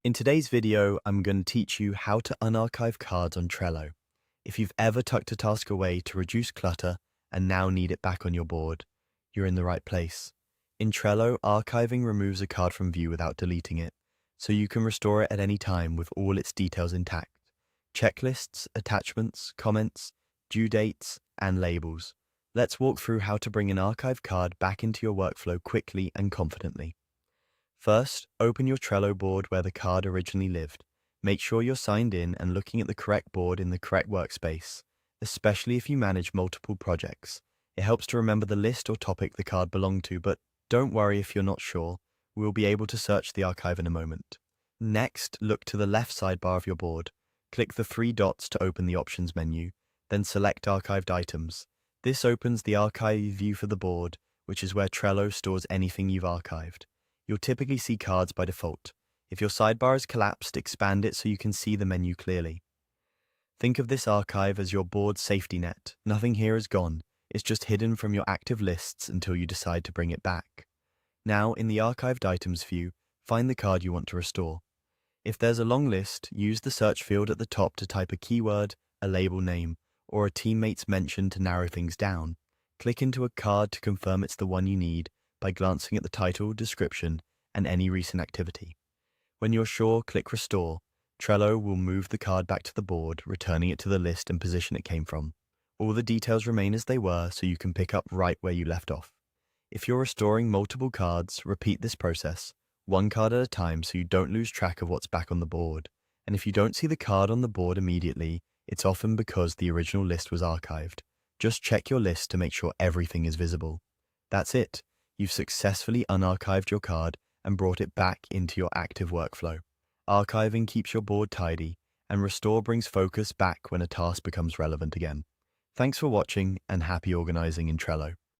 In today's video, I'm going to teach you how to unarchive cards on Trello. If you've ever tucked a task away to reduce clutter and now need it back on your board, you're in the right place. In Trello, archiving removes a card from view without deleting it, so you can restore it at any time with all its details intact. Checklists, attachments, comments, due dates, and labels. Let's walk through how to bring an archive card back into your workflow quickly and confidently. First, open your Trello board where the card originally lived. Make sure you're signed in and looking at the correct board in the correct workspace, especially if you manage multiple projects. It helps to remember the list or topic the card belonged to, but don't worry if you're not sure. We'll be able to search the archive in a moment. Next, look to the left sidebar of your board. Click the three dots to open the options menu, then select Archived Items. This opens the archive view for the board, which is where Trello stores anything you've archived. You'll typically see cards by default. If your sidebar is collapsed, expand it so you can see the menu clearly. Think of this archive as your board's safety net. Nothing here is gone. It's just hidden from your active lists until you decide to bring it back. Now, in the Archived Items view, find the card you want to restore. If there's a long list, use the search field at the top to type a keyword, a label name, or a teammate's mention to narrow things down. Click into a card to confirm it's the one you need by glancing at the title, description, and any recent activity. When you're sure, click Restore. Trello will move the card back to the board, returning it to the list and position it came from. All the details remain as they were, so you can pick up right where you left off. If you're restoring multiple cards, repeat this process, one card at a time so you don't lose track of what's back on the board. And if you don't see the card on the board immediately, it's often because the original list was archived. Just check your list to make sure everything is visible. That's it. You've successfully unarchived your card and brought it back into your active workflow. Archiving keeps your board tidy, and Restore brings focus back when a task becomes relevant again. Thanks for watching, and happy organizing in Trello.